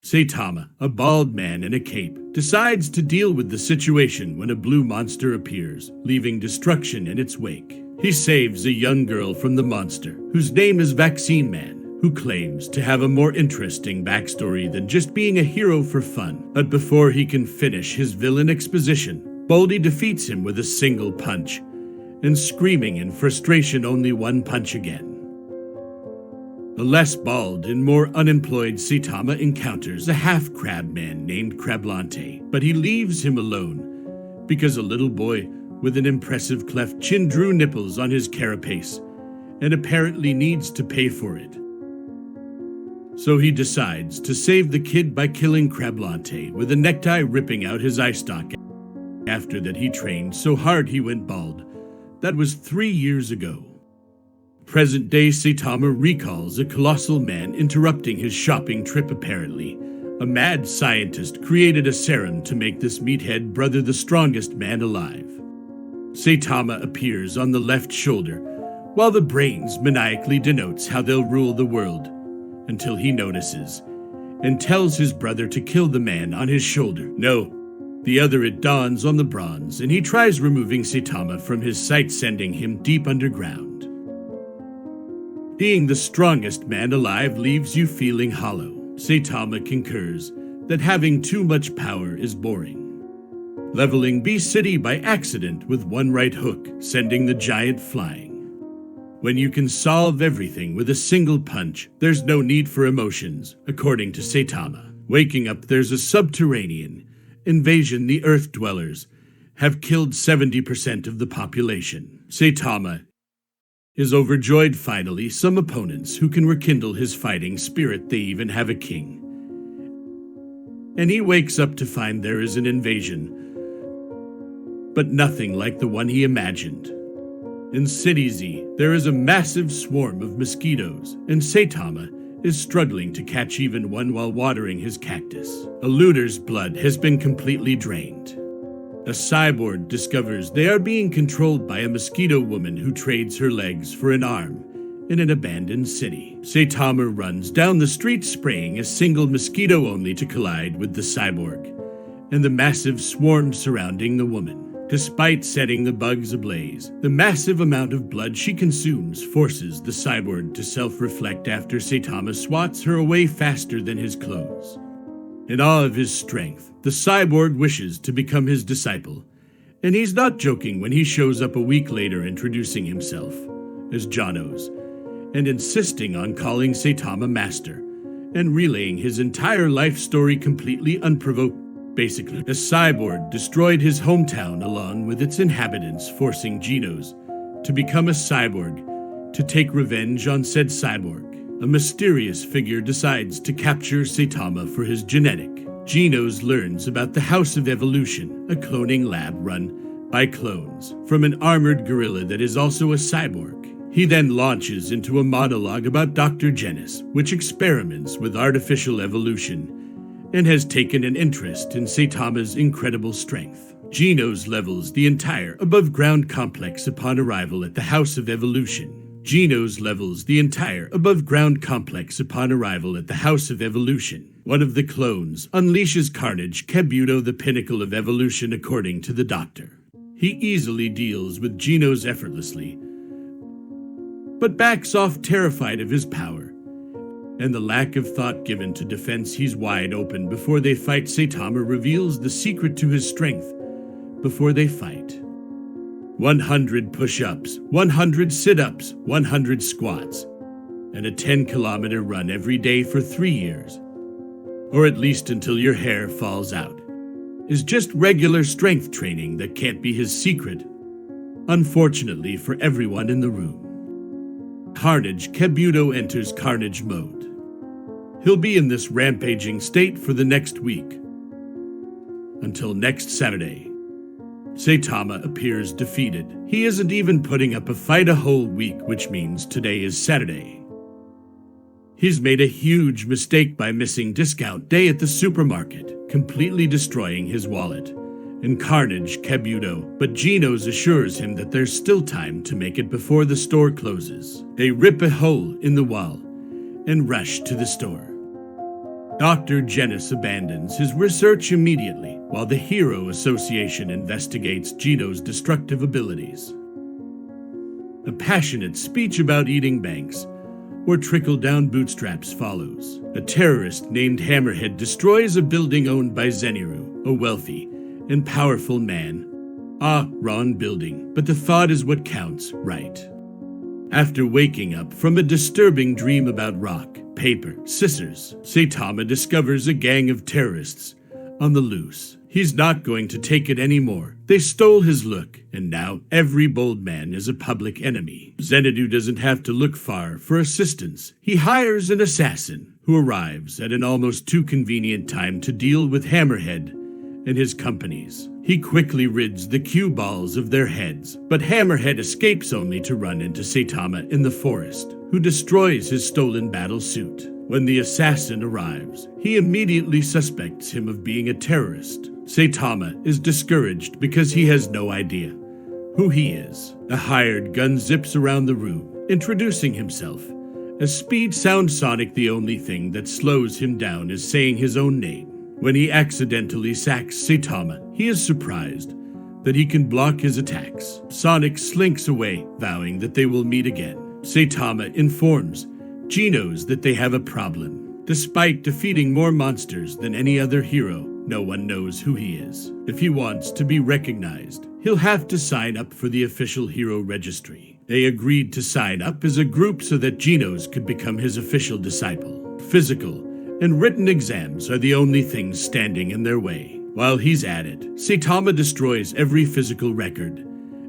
Saitama, a bald man in a cape, decides to deal with the situation when a blue monster appears, leaving destruction in its wake. He saves a young girl from the monster, whose name is Vaccine Man, who claims to have a more interesting backstory than just being a hero for fun. But before he can finish his villain exposition, Baldy defeats him with a single punch, and screaming in frustration, only one punch again. The less bald and more unemployed Saitama encounters a half-crab man named Crablante, but he leaves him alone because a little boy with an impressive cleft chin drew nipples on his carapace and apparently needs to pay for it. So he decides to save the kid by killing Crablante with a necktie ripping out his eye stalk. After that, he trained so hard he went bald. That was 3 years ago. Present-day Saitama recalls a colossal man interrupting his shopping trip apparently. A mad scientist created a serum to make this meathead brother the strongest man alive. Saitama appears on the left shoulder, while the brains maniacally denotes how they'll rule the world, until he notices and tells his brother to kill the man on his shoulder. No, the other it dawns on the bronze, and he tries removing Saitama from his sight, sending him deep underground. Being the strongest man alive leaves you feeling hollow. Saitama concurs that having too much power is boring. Leveling B City by accident with one right hook, sending the giant flying. When you can solve everything with a single punch, there's no need for emotions, according to Saitama. Waking up, there's a subterranean invasion. The Earth dwellers have killed 70% of the population. Saitama is overjoyed. Finally, some opponents who can rekindle his fighting spirit. They even have a king. And he wakes up to find there is an invasion, but nothing like the one he imagined. In City Z, there is a massive swarm of mosquitoes, and Saitama is struggling to catch even one while watering his cactus. A looter's blood has been completely drained. A cyborg discovers they are being controlled by a mosquito woman who trades her legs for an arm in an abandoned city. Saitama runs down the street spraying a single mosquito, only to collide with the cyborg and the massive swarm surrounding the woman. Despite setting the bugs ablaze, the massive amount of blood she consumes forces the cyborg to self-reflect after Saitama swats her away faster than his clothes. In awe of his strength, the cyborg wishes to become his disciple, and he's not joking when he shows up a week later introducing himself as Genos and insisting on calling Saitama master and relaying his entire life story completely unprovoked. Basically, a cyborg destroyed his hometown along with its inhabitants, forcing Genos to become a cyborg to take revenge on said cyborg. A mysterious figure decides to capture Saitama for his genetic. Genos learns about the House of Evolution, a cloning lab run by clones, from an armored gorilla that is also a cyborg. He then launches into a monologue about Dr. Genos, which experiments with artificial evolution and has taken an interest in Saitama's incredible strength. Genos levels the entire above-ground complex upon arrival at the House of Evolution. Genos levels the entire above-ground complex upon arrival at the House of Evolution. One of the clones unleashes carnage, Kabuto, the pinnacle of evolution according to the doctor. He easily deals with Genos effortlessly, but backs off terrified of his power and the lack of thought given to defense. He's wide open before they fight. Saitama reveals the secret to his strength before they fight. 100 push-ups, 100 sit-ups, 100 squats, and a 10-kilometer run every day for 3 years, or at least until your hair falls out, is just regular strength training that can't be his secret, unfortunately for everyone in the room. Carnage, Kabuto enters carnage mode. He'll be in this rampaging state for the next week, until next Saturday. Saitama appears defeated. He isn't even putting up a fight a whole week, which means today is Saturday. He's made a huge mistake by missing discount day at the supermarket, completely destroying his wallet. In carnage, Kabuto, but Genos assures him that there's still time to make it before the store closes. They rip a hole in the wall and rush to the store. Dr. Genos abandons his research immediately, while the Hero Association investigates Genos' destructive abilities. A passionate speech about eating banks or trickle-down bootstraps follows. A terrorist named Hammerhead destroys a building owned by Zeniru, a wealthy and powerful man. Wrong building, but the thought is what counts, right? After waking up from a disturbing dream about rock, paper, scissors, Saitama discovers a gang of terrorists on the loose. He's not going to take it anymore. They stole his look, and now every bold man is a public enemy. Zenitsu doesn't have to look far for assistance. He hires an assassin who arrives at an almost too convenient time to deal with Hammerhead and his companies. He quickly rids the cue balls of their heads, but Hammerhead escapes only to run into Saitama in the forest, who destroys his stolen battle suit. When the assassin arrives, he immediately suspects him of being a terrorist. Saitama is discouraged because he has no idea who he is. A hired gun zips around the room, introducing himself. As speed sounds Sonic, the only thing that slows him down is saying his own name. When he accidentally sacks Saitama, he is surprised that he can block his attacks. Sonic slinks away, vowing that they will meet again. Saitama informs Genos that they have a problem. Despite defeating more monsters than any other hero, no one knows who he is. If he wants to be recognized, he'll have to sign up for the official hero registry. They agreed to sign up as a group so that Genos could become his official disciple. Physical and written exams are the only things standing in their way. While he's at it, Saitama destroys every physical record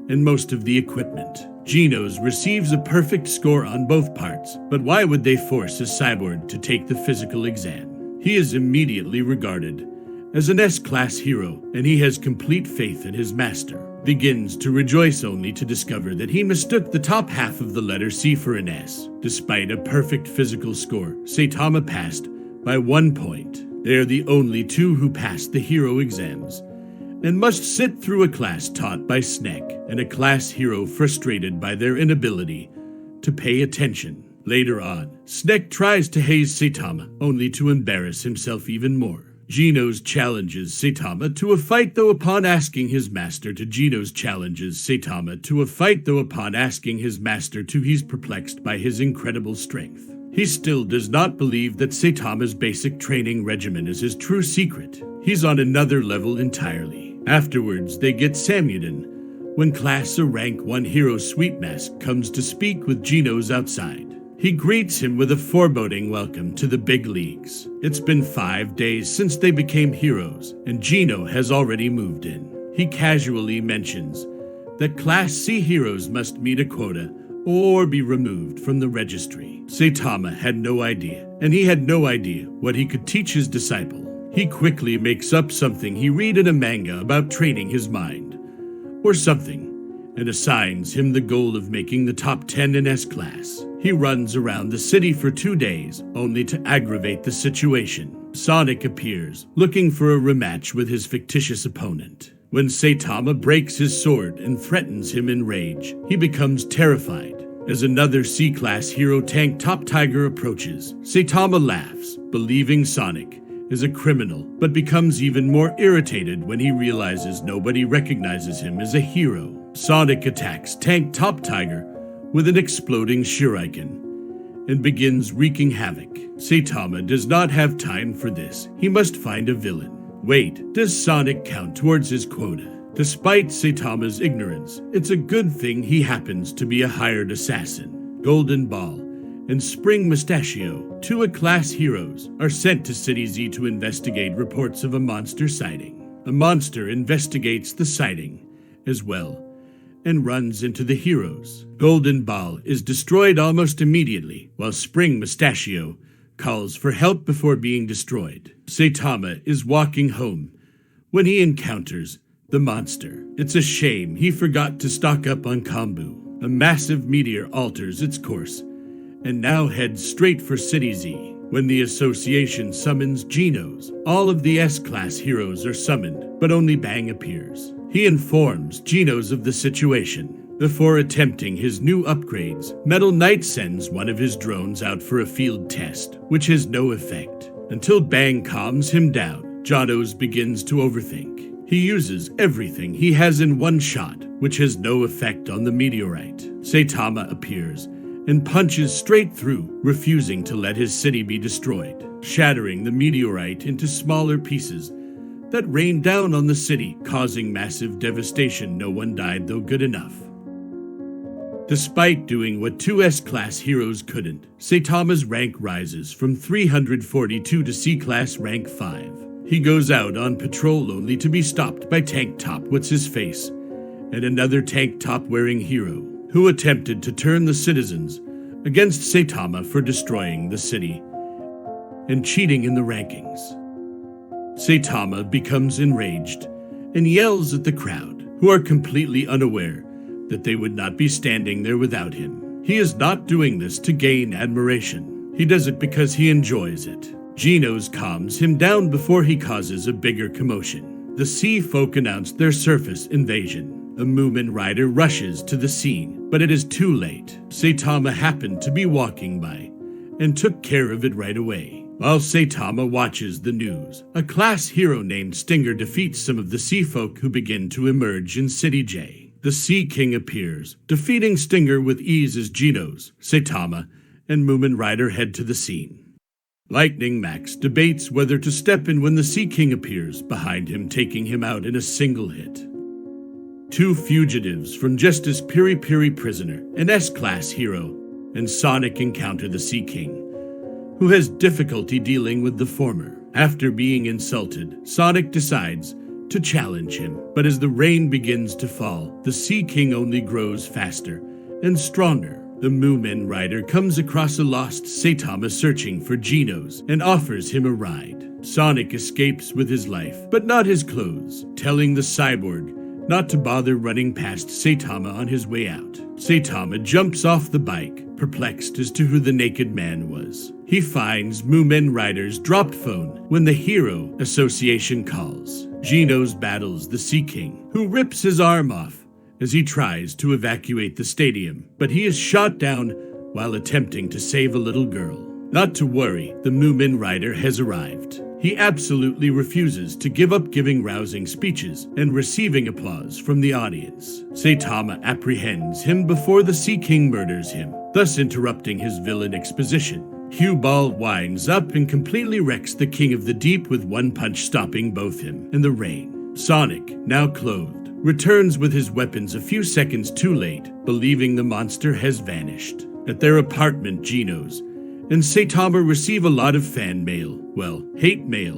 and most of the equipment. Genos receives a perfect score on both parts, but why would they force a cyborg to take the physical exam? He is immediately regarded as an S-class hero, and he has complete faith in his master. Begins to rejoice only to discover that he mistook the top half of the letter C for an S. Despite a perfect physical score, Saitama passed by 1 point. They are the only two who passed the hero exams and must sit through a class taught by Snek, and a class hero frustrated by their inability to pay attention. Later on, Snek tries to haze Saitama, only to embarrass himself even more. Genos challenges Saitama to a fight, though upon asking his master to he's perplexed by his incredible strength. He still does not believe that Saitama's basic training regimen is his true secret. He's on another level entirely. Afterwards, they get Samuden when Class A Rank 1 hero Sweet Mask comes to speak with Genos outside. He greets him with a foreboding welcome to the big leagues. It's been 5 days since they became heroes, and Geno has already moved in. He casually mentions that Class C heroes must meet a quota or be removed from the registry. Saitama had no idea, and he had no idea what he could teach his disciple. He quickly makes up something he read in a manga about training his mind, or something, and assigns him the goal of making the top 10 in S-Class. He runs around the city for 2 days, only to aggravate the situation. Sonic appears, looking for a rematch with his fictitious opponent. When Saitama breaks his sword and threatens him in rage, he becomes terrified. As another C-Class hero tank Top Tiger approaches, Saitama laughs, believing Sonic is a criminal, but becomes even more irritated when he realizes nobody recognizes him as a hero. Sonic attacks Tank Top Tiger with an exploding shuriken and begins wreaking havoc. Saitama does not have time for this. He must find a villain. Wait, does Sonic count towards his quota? Despite Saitama's ignorance, it's a good thing he happens to be a hired assassin. Golden Ball and Spring Mustachio, 2 A-class heroes, are sent to City Z to investigate reports of a monster sighting. A monster investigates the sighting as well and runs into the heroes. Golden Ball is destroyed almost immediately, while Spring Mustachio calls for help before being destroyed. Saitama is walking home when he encounters the monster. It's a shame he forgot to stock up on kombu. A massive meteor alters its course and now heads straight for City Z. When the association summons Genos, all of the S-Class heroes are summoned, but only Bang appears. He informs Genos of the situation. Before attempting his new upgrades, Metal Knight sends one of his drones out for a field test, which has no effect. until Bang calms him down. Genos begins to overthink. He uses everything he has in one shot, which has no effect on the meteorite. Saitama appears and punches straight through, refusing to let his city be destroyed, shattering the meteorite into smaller pieces that rain down on the city, causing massive devastation. No one died, though. Good enough. Despite doing what two S-class heroes couldn't, Saitama's rank rises from 342 to C-class rank 5. He goes out on patrol only to be stopped by Tank Top What's-His-Face and another Tank Top-wearing hero who attempted to turn the citizens against Saitama for destroying the city and cheating in the rankings. Saitama becomes enraged and yells at the crowd, who are completely unaware that they would not be standing there without him. He is not doing this to gain admiration. He does it because he enjoys it. Genos calms him down before he causes a bigger commotion. The sea folk announced their surface invasion. A Moomin rider rushes to the scene, but it is too late. Saitama happened to be walking by and took care of it right away. While Saitama watches the news, a class hero named Stinger defeats some of the sea folk who begin to emerge in City J. The Sea King appears, defeating Stinger with ease as Genos, Saitama, and Moomin Rider head to the scene. Lightning Max debates whether to step in when the Sea King appears behind him, taking him out in a single hit. Two fugitives from Justice Piri Piri Prisoner, an S-class hero, and Sonic encounter the Sea King, who has difficulty dealing with the former. After being insulted, Sonic decides to challenge him, but as the rain begins to fall, the Sea King only grows faster and stronger. The Moomin Rider comes across a lost Saitama searching for Genos and offers him a ride. Sonic escapes with his life, but not his clothes, telling the cyborg not to bother running past Saitama on his way out. Saitama jumps off the bike, perplexed as to who the naked man was. He finds Moomin Rider's dropped phone when the Hero Association calls. Genos battles the Sea King, who rips his arm off as he tries to evacuate the stadium, but he is shot down while attempting to save a little girl. Not to worry, the Moomin Rider has arrived. He absolutely refuses to give up giving rousing speeches and receiving applause from the audience. Saitama apprehends him before the Sea King murders him, thus interrupting his villain exposition. Hugh Ball winds up and completely wrecks the King of the Deep with one punch, stopping both him and the rain. Sonic, now clothed, returns with his weapons a few seconds too late, believing the monster has vanished. At their apartment, Genos and Saitama receive a lot of fan mail, hate mail,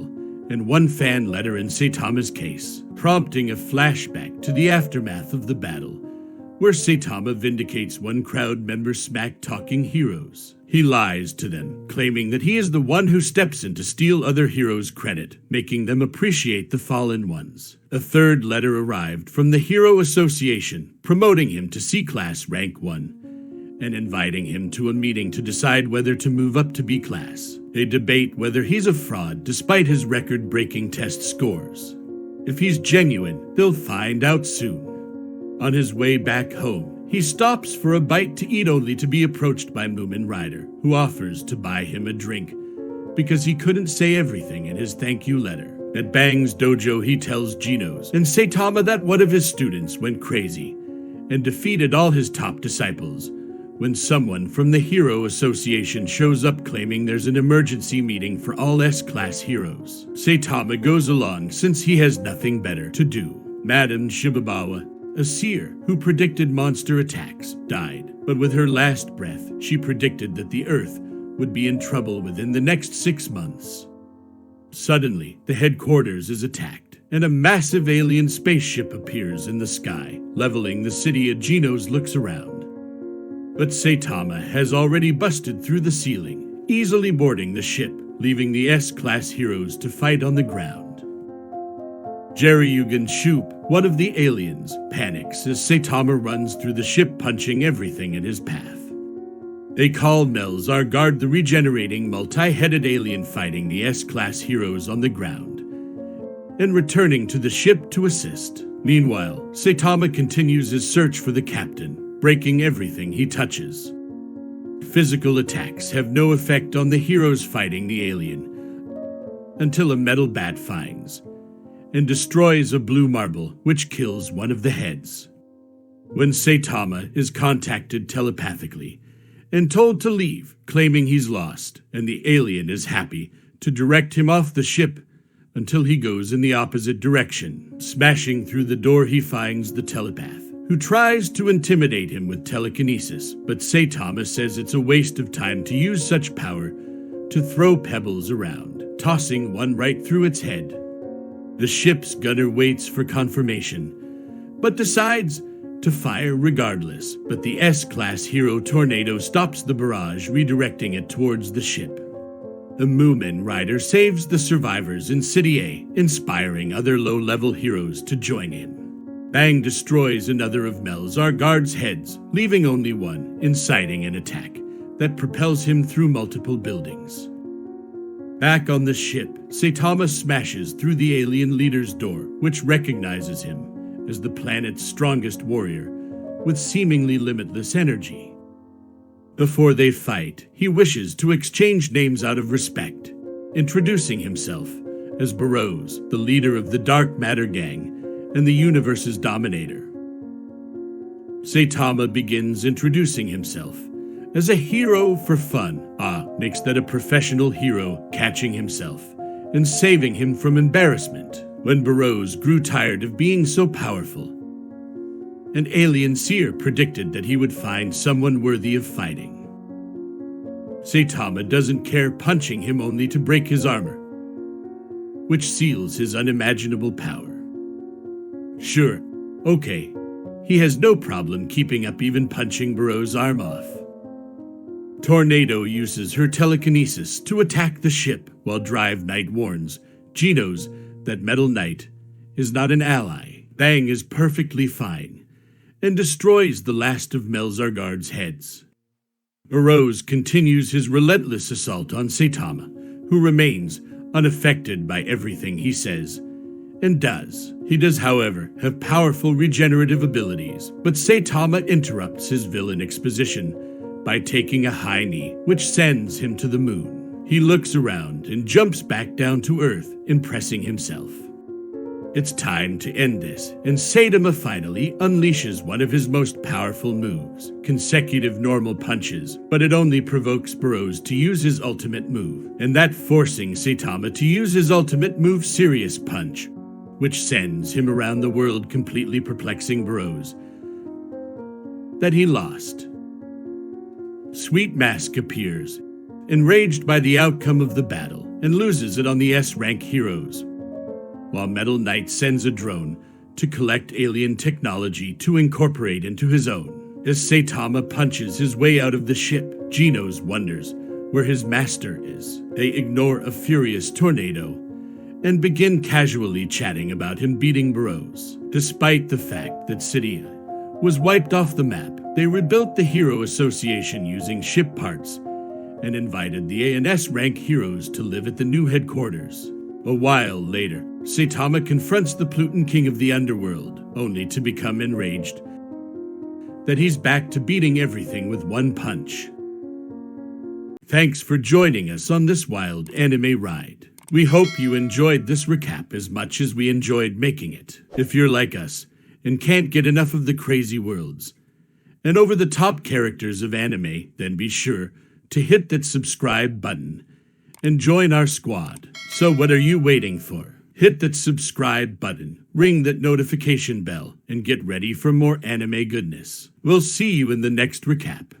and one fan letter in Saitama's case, prompting a flashback to the aftermath of the battle, where Saitama vindicates one crowd member smack-talking heroes. He lies to them, claiming that he is the one who steps in to steal other heroes' credit, making them appreciate the fallen ones. A third letter arrived from the Hero Association, promoting him to C-Class Rank 1, and inviting him to a meeting to decide whether to move up to B-Class. They debate whether he's a fraud despite his record-breaking test scores. If he's genuine, they'll find out soon. On his way back home, he stops for a bite to eat only to be approached by Moomin Rider, who offers to buy him a drink because he couldn't say everything in his thank you letter. At Bang's dojo, he tells Genos and Saitama that one of his students went crazy and defeated all his top disciples when someone from the Hero Association shows up claiming there's an emergency meeting for all S-Class heroes. Saitama goes along since he has nothing better to do. Madame Shibabawa, a seer who predicted monster attacks, died, but with her last breath, she predicted that the Earth would be in trouble within the next 6 months. Suddenly, the headquarters is attacked, and a massive alien spaceship appears in the sky, leveling the city. Genos looks around, but Saitama has already busted through the ceiling, easily boarding the ship, leaving the S-Class heroes to fight on the ground. Jerryugan Shoop, one of the aliens, panics as Saitama runs through the ship, punching everything in his path. They call Melzar guard the regenerating multi-headed alien, fighting the S-Class heroes on the ground and returning to the ship to assist. Meanwhile, Saitama continues his search for the captain, breaking everything he touches. Physical attacks have no effect on the heroes fighting the alien, until a metal bat finds and destroys a blue marble which kills one of the heads. When Saitama is contacted telepathically and told to leave, claiming he's lost, and the alien is happy to direct him off the ship until he goes in the opposite direction. Smashing through the door, he finds the telepath, who tries to intimidate him with telekinesis, but Saitama says it's a waste of time to use such power to throw pebbles around, tossing one right through its head. The ship's gunner waits for confirmation, but decides to fire regardless, but the S-class hero Tornado stops the barrage, redirecting it towards the ship. The Moomin Rider saves the survivors in City A, inspiring other low-level heroes to join in. Bang destroys another of Melzar guards' heads, leaving only one, inciting an attack that propels him through multiple buildings. Back on the ship, Saitama smashes through the alien leader's door, which recognizes him as the planet's strongest warrior with seemingly limitless energy. Before they fight, he wishes to exchange names out of respect, introducing himself as Burroughs, the leader of the Dark Matter Gang and the universe's dominator. Saitama begins introducing himself as a hero for fun. Makes that a professional hero, catching himself and saving him from embarrassment when Burroughs grew tired of being so powerful. An alien seer predicted that he would find someone worthy of fighting. Saitama doesn't care, punching him only to break his armor, which seals his unimaginable power. Sure, okay, he has no problem keeping up, even punching Burroughs' arm off. Tornado uses her telekinesis to attack the ship, while Drive Knight warns Genos that Metal Knight is not an ally. Bang is perfectly fine and destroys the last of Melzar guards' heads. Burroughs continues his relentless assault on Saitama, who remains unaffected by everything he says and does. He does, however, have powerful regenerative abilities, but Saitama interrupts his villain exposition by taking a high knee, which sends him to the moon. He looks around and jumps back down to Earth, impressing himself. It's time to end this, and Saitama finally unleashes one of his most powerful moves, consecutive normal punches, but it only provokes Burroughs to use his ultimate move, and that forcing Saitama to use his ultimate move, Serious Punch, which sends him around the world, completely perplexing Burroughs that he lost. Sweet Mask appears, enraged by the outcome of the battle, and loses it on the S-rank heroes, while Metal Knight sends a drone to collect alien technology to incorporate into his own. As Saitama punches his way out of the ship, Genos wonders where his master is. They ignore a furious Tornado and begin casually chatting about him beating Burroughs. Despite the fact that City was wiped off the map, they rebuilt the Hero Association using ship parts and invited the A and S rank heroes to live at the new headquarters. A while later, Saitama confronts the Pluton King of the Underworld, only to become enraged that he's back to beating everything with one punch. Thanks for joining us on this wild anime ride. We hope you enjoyed this recap as much as we enjoyed making it. If you're like us and can't get enough of the crazy worlds and over-the-top characters of anime, then be sure to hit that subscribe button and join our squad. So what are you waiting for? Hit that subscribe button, ring that notification bell, and get ready for more anime goodness. We'll see you in the next recap.